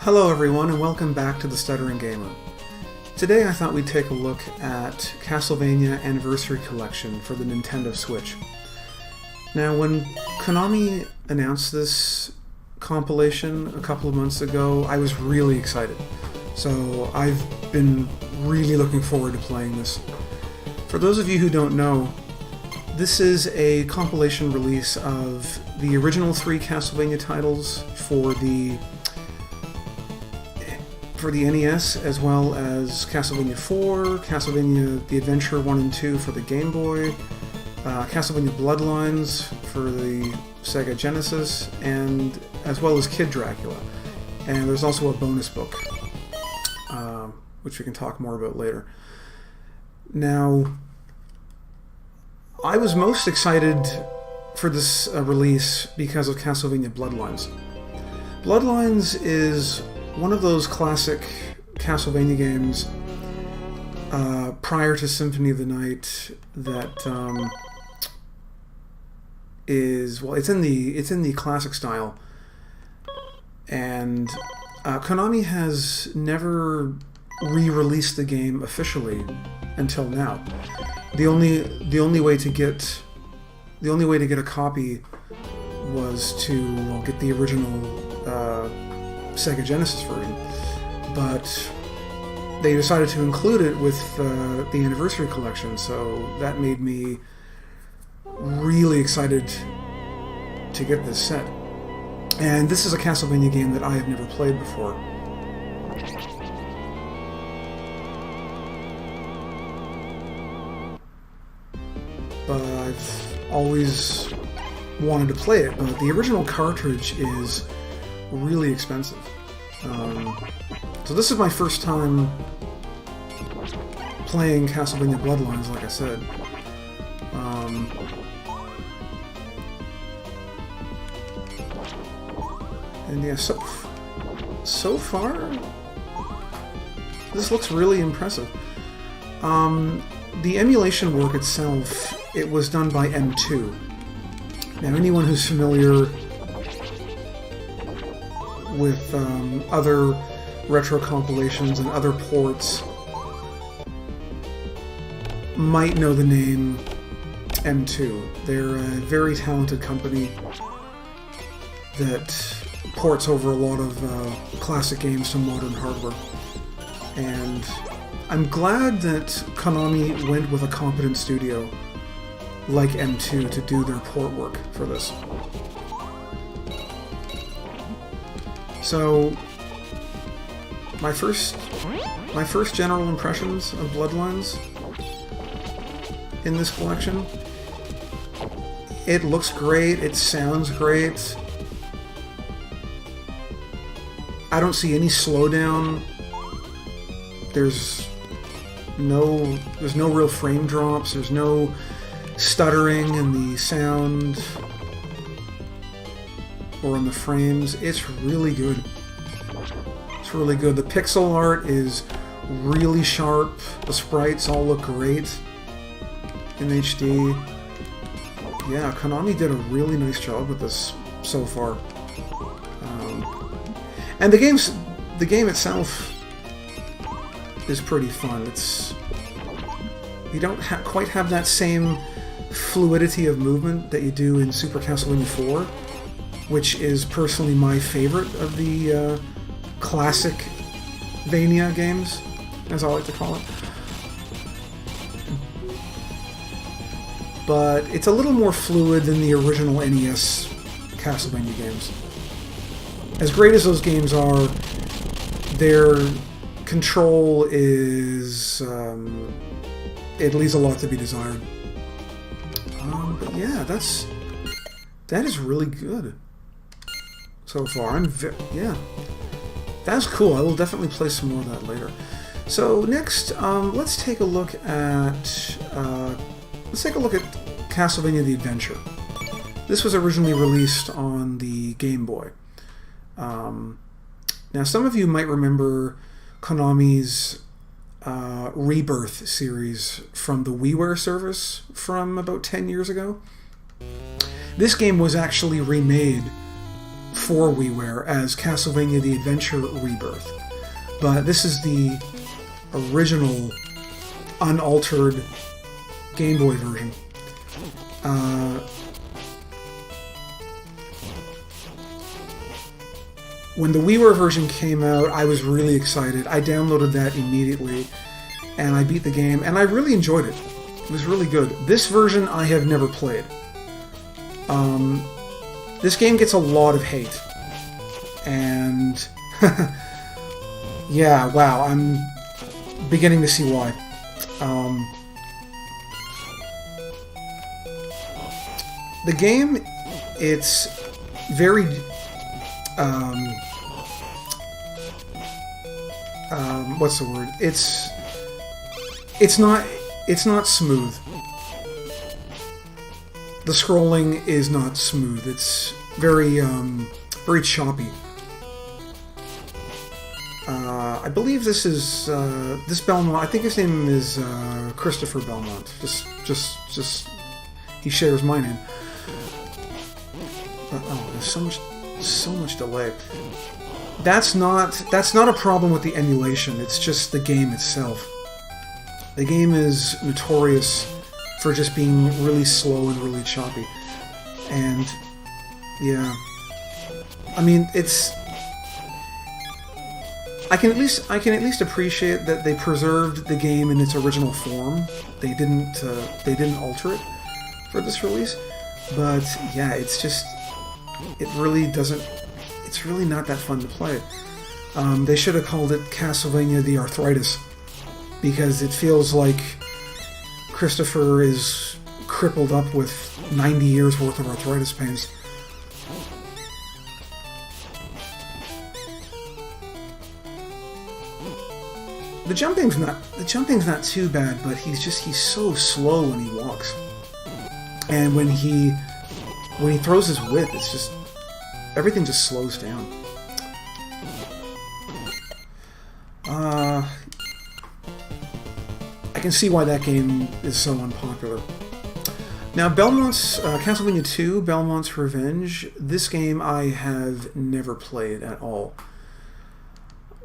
Hello everyone and welcome back to the Stuttering Gamer. Today I thought we'd take a look at Castlevania Anniversary Collection for the Nintendo Switch. Now when Konami announced this compilation a couple of months ago, I was really excited. So I've been really looking forward to playing this. For those of you who don't know, this is a compilation release of the original 3 Castlevania titles for the NES, as well as Castlevania 4, Castlevania The Adventure 1 and 2 for the Game Boy, Castlevania Bloodlines for the Sega Genesis, and as well as Kid Dracula. And there's also a bonus book, which we can talk more about later. Now, I was most excited for this release because of Castlevania Bloodlines. Bloodlines is one of those classic Castlevania games prior to Symphony of the Night that it's in the classic style, and Konami has never re-released the game officially until now. The only way to get a copy was to get the original Sega Genesis version, but they decided to include it with the Anniversary Collection, so that made me really excited to get this set. And this is a Castlevania game that I have never played before. But I've always wanted to play it, but the original cartridge is really expensive. So this is my first time playing Castlevania Bloodlines, like I said. And yeah, so far, this looks really impressive. The emulation work itself, it was done by M2. Now, anyone who's familiar with other retro compilations and other ports might know the name M2. They're a very talented company that ports over a lot of classic games to modern hardware. And I'm glad that Konami went with a competent studio like M2 to do their port work for this. So, my first general impressions of Bloodlines in this collection: it looks great, it sounds great. I don't see any slowdown. There's no real frame drops. There's no stuttering in the sound or in the frames. It's really good. It's really good. The pixel art is really sharp. The sprites all look great in HD. Yeah, Konami did a really nice job with this so far. And the game itself is pretty fun. You don't quite have that same fluidity of movement that you do in Super Castlevania 4, which is personally my favorite of the classic Vania games, as I like to call it. But it's a little more fluid than the original NES Castlevania games. As great as those games are, their control is... it leaves a lot to be desired. But yeah, that is really good so far. Yeah, that's cool. I will definitely play some more of that later. So next, let's take a look at Castlevania The Adventure. This was originally released on the Game Boy. Now, some of you might remember Konami's Rebirth series from the WiiWare service from about 10 years ago. This game was actually remade for WiiWare as Castlevania The Adventure Rebirth. But this is the original, unaltered Game Boy version. When the WiiWare version came out, I was really excited. I downloaded that immediately, and I beat the game, and I really enjoyed it. It was really good. This version I have never played. This game gets a lot of hate. And yeah, wow, I'm beginning to see why. The game, it's very what's the word? It's not smooth. The scrolling is not smooth. It's very very choppy. I believe this is this Belmont. I think his name is Christopher Belmont. Just he shares my name. But, oh, there's so much delay. That's not a problem with the emulation. It's just the game itself. The game is notorious for just being really slow and really choppy. And yeah, I mean, I can at least appreciate that they preserved the game in its original form. They didn't alter it for this release. But yeah, it's really not that fun to play. They should have called it Castlevania The Arthritis, because it feels like Christopher is crippled up with 90 years worth of arthritis pains. The jumping's not too bad, but he's so slow when he walks. And when he throws his whip, it's just everything just slows down. I can see why that game is so unpopular. Now, Belmont's Castlevania 2, Belmont's Revenge, this game I have never played at all.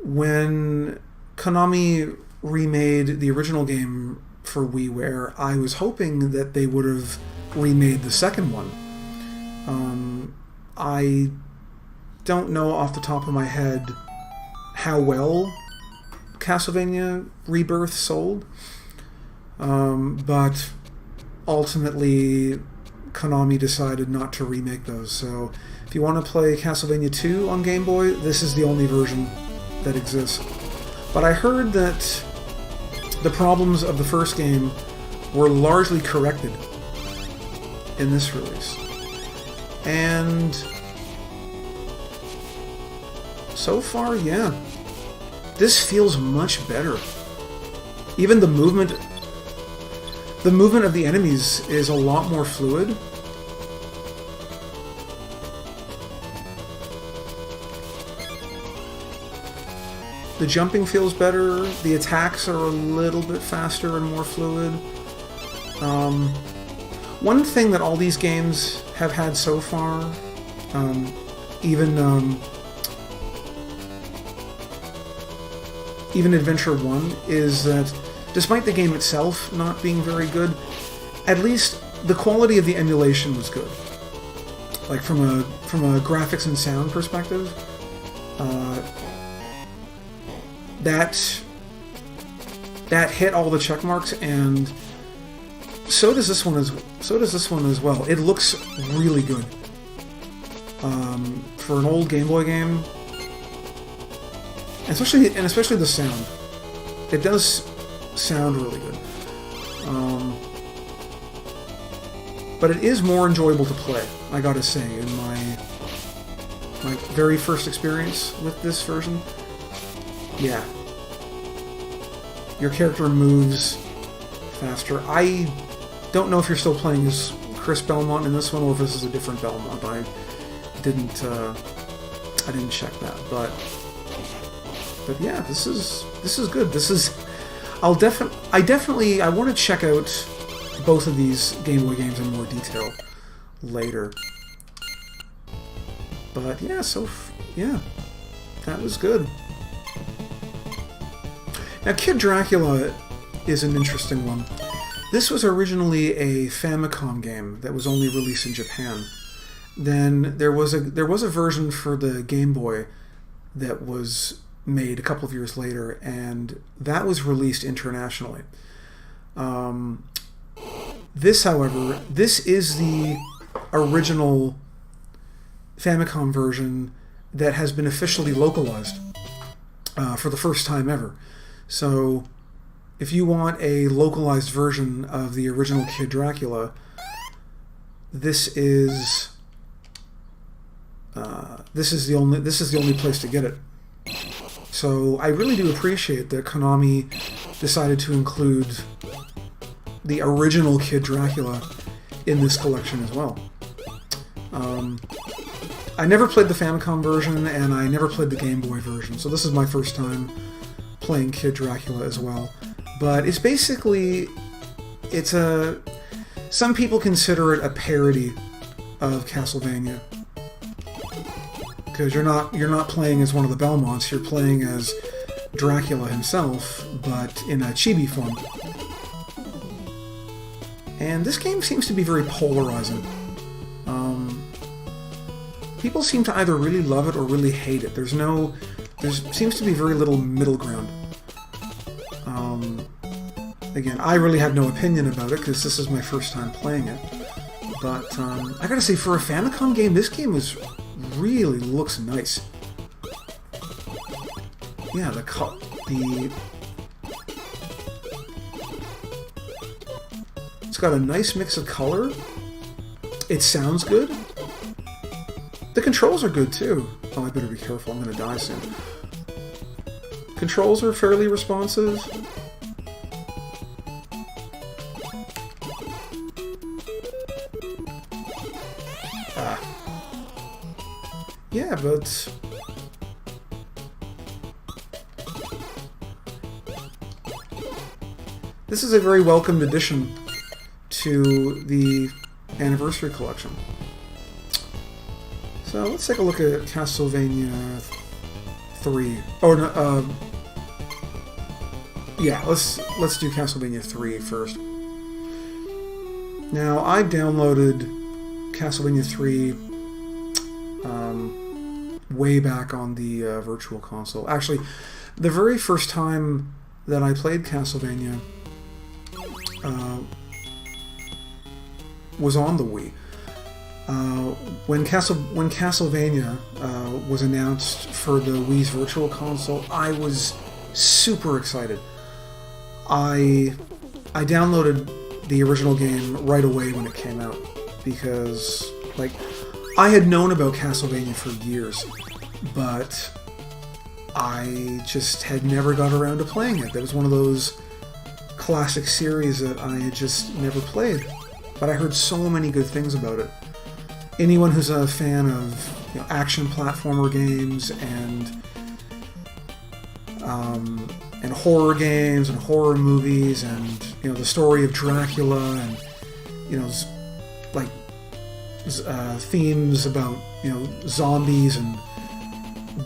When Konami remade the original game for WiiWare, I was hoping that they would have remade the second one. I don't know off the top of my head how well Castlevania Rebirth sold, but ultimately Konami decided not to remake those. So if you want to play Castlevania 2 on Game Boy, this is the only version that exists. But I heard that the problems of the first game were largely corrected in this release. And so far, yeah, this feels much better. Even the movement of the enemies is a lot more fluid. The jumping feels better. The attacks are a little bit faster and more fluid. One thing that all these games have had so far, even Adventure 1, is that despite the game itself not being very good, at least the quality of the emulation was good. Like from a graphics and sound perspective, that hit all the check marks, and so does this one as well. It looks really good for an old Game Boy game, especially the sound. It does sound really good, but it is more enjoyable to play, I gotta say. In my very first experience with this version, yeah, your character moves faster. I don't know if you're still playing as Chris Belmont in this one, or if this is a different Belmont. I didn't check that, but yeah, this is good. I want to check out both of these Game Boy games in more detail later. But yeah, yeah, that was good. Now, Kid Dracula is an interesting one. This was originally a Famicom game that was only released in Japan. Then there was a version for the Game Boy that was made a couple of years later, and that was released internationally. This, however, this is the original Famicom version that has been officially localized for the first time ever. So, if you want a localized version of the original Kid Dracula, this is the only place to get it. So I really do appreciate that Konami decided to include the original Kid Dracula in this collection as well. I never played the Famicom version, and I never played the Game Boy version, so this is my first time playing Kid Dracula as well. But it's basically, some people consider it a parody of Castlevania. Because you're not playing as one of the Belmonts, you're playing as Dracula himself, but in a chibi form. And this game seems to be very polarizing. People seem to either really love it or really hate it. There seems to be very little middle ground. Again, I really have no opinion about it because this is my first time playing it. But I gotta say, for a Famicom game, this game really looks nice. Yeah, it's got a nice mix of color. It sounds good. The controls are good too. Oh, I better be careful, I'm gonna die soon. Controls are fairly responsive. Yeah, but this is a very welcomed addition to the Anniversary Collection. So let's take a look at Castlevania 3. Oh no, yeah, let's do Castlevania 3 first. Now, I downloaded Castlevania 3 way back on the Virtual Console. Actually, the very first time that I played Castlevania was on the Wii. When Castlevania was announced for the Wii's Virtual Console, I was super excited. I downloaded the original game right away when it came out because, like, I had known about Castlevania for years, but I just had never got around to playing it. That was one of those classic series that I had just never played, but I heard so many good things about it. Anyone who's a fan of, you know, action platformer games and horror games and horror movies and, you know, the story of Dracula and, you know, like themes about, you know, zombies and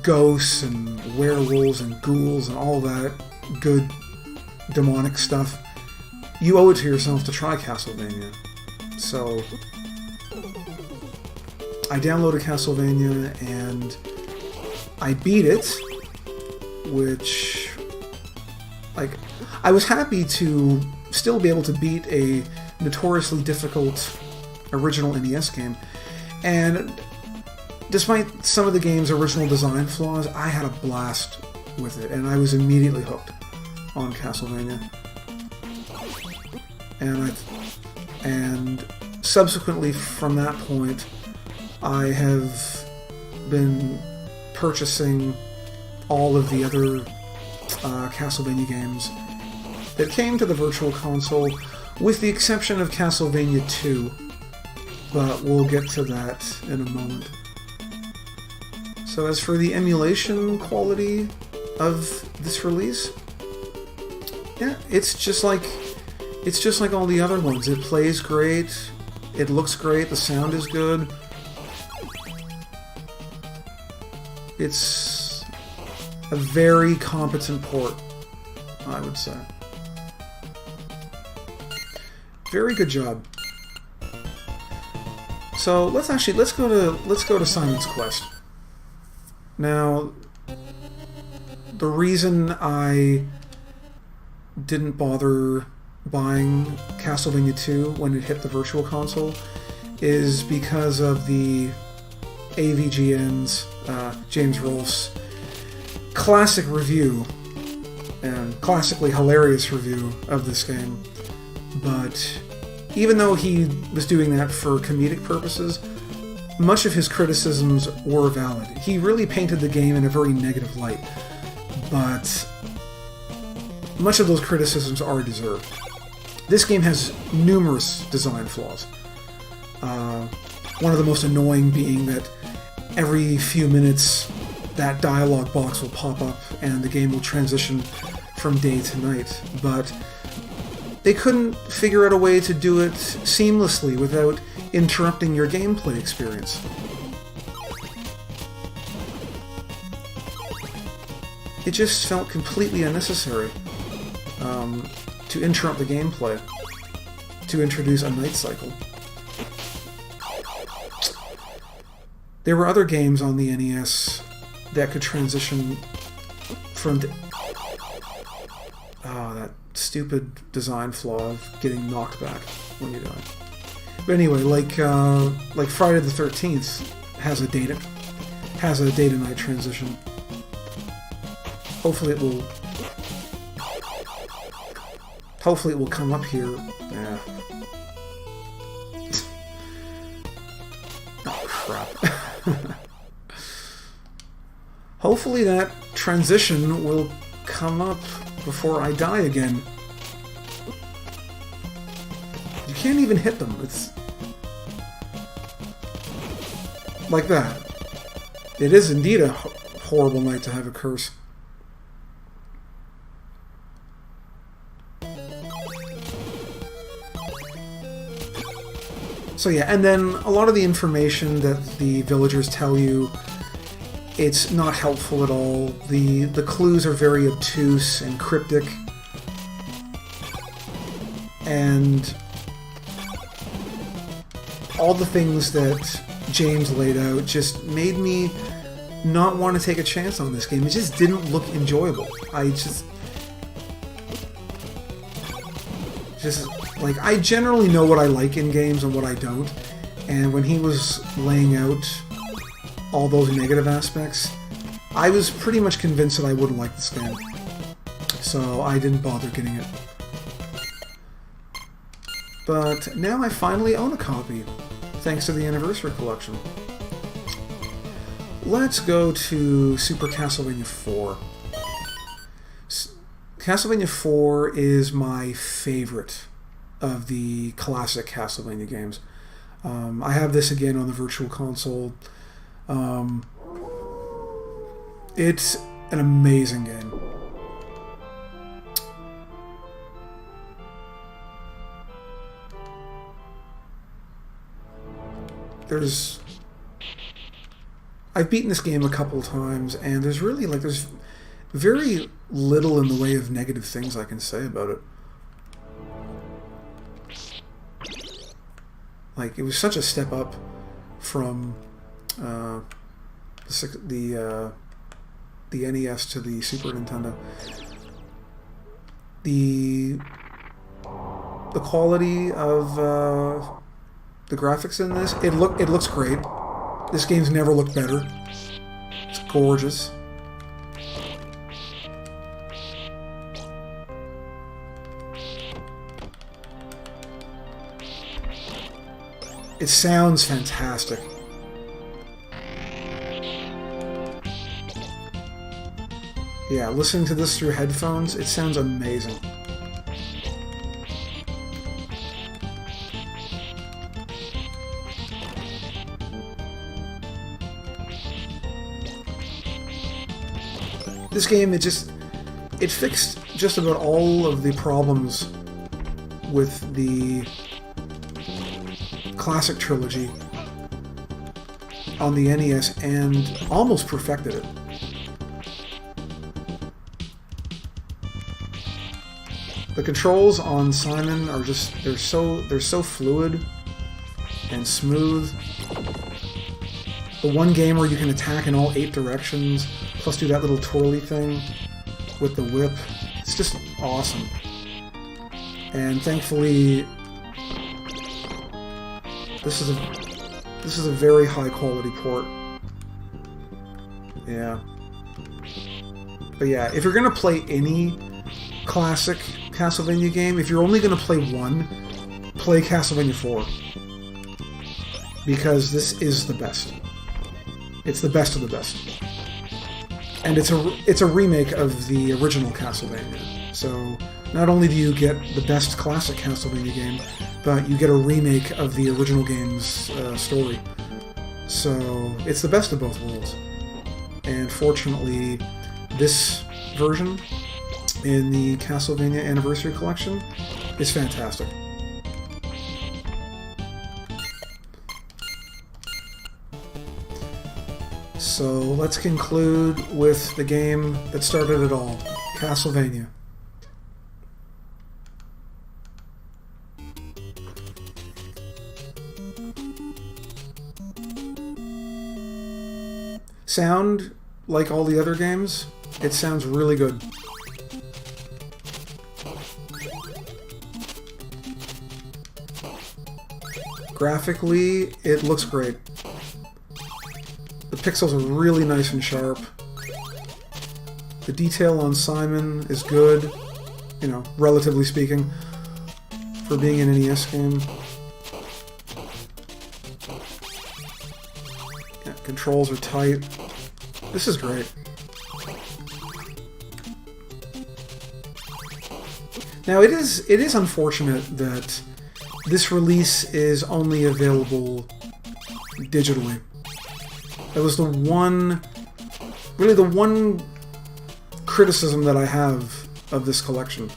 ghosts and werewolves and ghouls and all that good demonic stuff, you owe it to yourself to try Castlevania. So I downloaded Castlevania and I beat it, which, like, I was happy to still be able to beat a notoriously difficult original NES game, and despite some of the game's original design flaws, I had a blast with it, and I was immediately hooked on Castlevania. And subsequently from that point, I have been purchasing all of the other Castlevania games that came to the Virtual Console, with the exception of Castlevania 2, but we'll get to that in a moment. So as for the emulation quality of this release, yeah, it's just like all the other ones. It plays great, it looks great, the sound is good. It's a very competent port, I would say. Very good job. So let's go to Simon's Quest. Now, the reason I didn't bother buying Castlevania 2 when it hit the Virtual Console is because of the AVGN's James Rolfe's classic review and classically hilarious review of this game. But even though he was doing that for comedic purposes, much of his criticisms were valid. He really painted the game in a very negative light, but much of those criticisms are deserved. This game has numerous design flaws. One of the most annoying being that every few minutes that dialogue box will pop up and the game will transition from day to night, but they couldn't figure out a way to do it seamlessly without interrupting your gameplay experience. It just felt completely unnecessary to interrupt the gameplay, to introduce a night cycle. There were other games on the NES that could transition from that stupid design flaw of getting knocked back when you die. But anyway, like Friday the 13th has a data night transition. Hopefully it will come up here. Yeah. Oh crap. Hopefully that transition will come up before I die again. You can't even hit them. It's like that. It is indeed a horrible night to have a curse. So yeah, and then a lot of the information that the villagers tell you, it's not helpful at all. The clues are very obtuse and cryptic. And all the things that James laid out just made me not want to take a chance on this game. It just didn't look enjoyable. I generally know what I like in games and what I don't, and when he was laying out all those negative aspects, I was pretty much convinced that I wouldn't like this game. So I didn't bother getting it. But now I finally own a copy, thanks to the Anniversary Collection. Let's go to Super Castlevania 4. Castlevania 4 is my favorite of the classic Castlevania games. I have this again on the Virtual Console. It's an amazing game. I've beaten this game a couple times, and there's very little in the way of negative things I can say about it. Like, it was such a step up from the NES to the Super Nintendo. The quality of the graphics in this, it looks great. This game's never looked better. It's gorgeous. It sounds fantastic. Yeah, listening to this through headphones, it sounds amazing. This game, it fixed just about all of the problems with the classic trilogy on the NES and almost perfected it. The controls on Simon are just they're so fluid and smooth. The one game where you can attack in all 8 directions, plus do that little twirly thing with the whip. It's just awesome. And thankfully, this is a very high quality port. Yeah. But yeah, if you're gonna play any classic Castlevania game, if you're only gonna play one, play Castlevania 4. Because this is the best. It's the best of the best. And it's a remake of the original Castlevania. So not only do you get the best classic Castlevania game, but you get a remake of the original game's story. So it's the best of both worlds. And fortunately, this version in the Castlevania Anniversary Collection is fantastic. So let's conclude with the game that started it all, Castlevania. Sound, like all the other games, it sounds really good. Graphically, it looks great. The pixels are really nice and sharp. The detail on Simon is good, you know, relatively speaking, for being an NES game. Yeah, controls are tight. This is great. Now it is unfortunate that this release is only available digitally. That was really the one criticism that I have of this collection.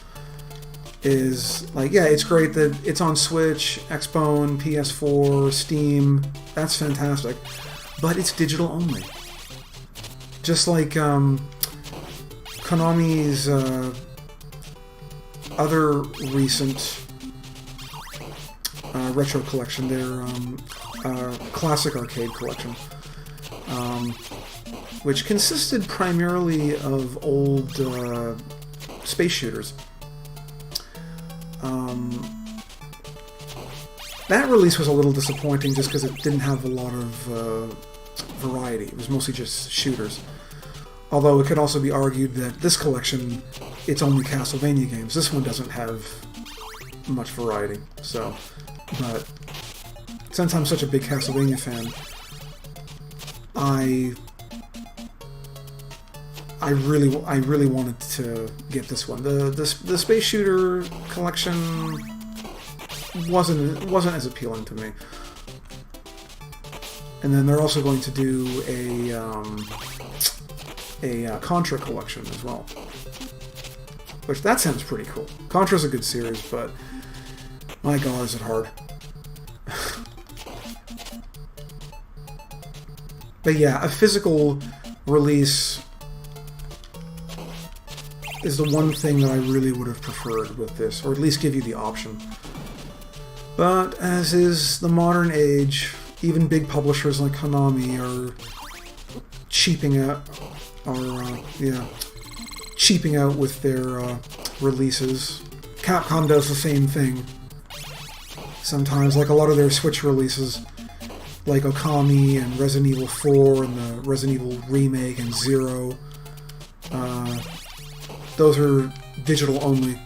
Is, like, yeah, it's great that it's on Switch, Xbone, PS4, Steam, that's fantastic, but it's digital only. Just like Konami's other recent retro collection, their classic arcade collection, which consisted primarily of old space shooters. That release was a little disappointing just because it didn't have a lot of variety. It was mostly just shooters. Although it could also be argued that this collection, it's only Castlevania games. This one doesn't have much variety. So, but since I'm such a big Castlevania fan, I really wanted to get this one. The space shooter collection wasn't as appealing to me. And then they're also going to do a Contra collection as well, which that sounds pretty cool. Contra's a good series, but my god, is it hard. But yeah, a physical release is the one thing that I really would have preferred with this, or at least give you the option. But as is the modern age, even big publishers like Konami are cheaping out with their releases. Capcom does the same thing sometimes, like a lot of their Switch releases, like Okami and Resident Evil 4 and the Resident Evil Remake and Zero. Those are digital only.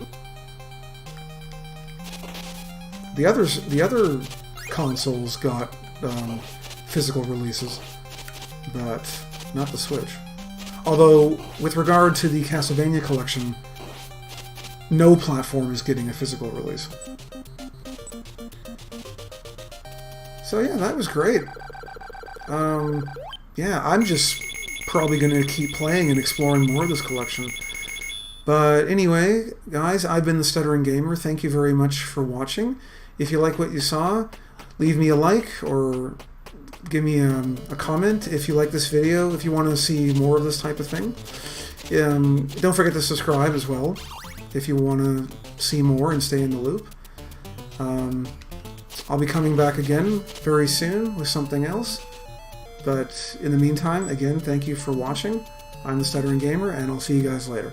The other consoles got physical releases, but not the Switch. Although, with regard to the Castlevania collection, no platform is getting a physical release. So yeah, that was great. Yeah, I'm just probably going to keep playing and exploring more of this collection. But anyway, guys, I've been the Stuttering Gamer. Thank you very much for watching. If you like what you saw, leave me a like or give me a comment if you like this video, if you want to see more of this type of thing. Don't forget to subscribe as well. if you want to see more and stay in the loop. I'll be coming back again very soon with something else. But in the meantime, again, thank you for watching. I'm the Stuttering Gamer, and I'll see you guys later.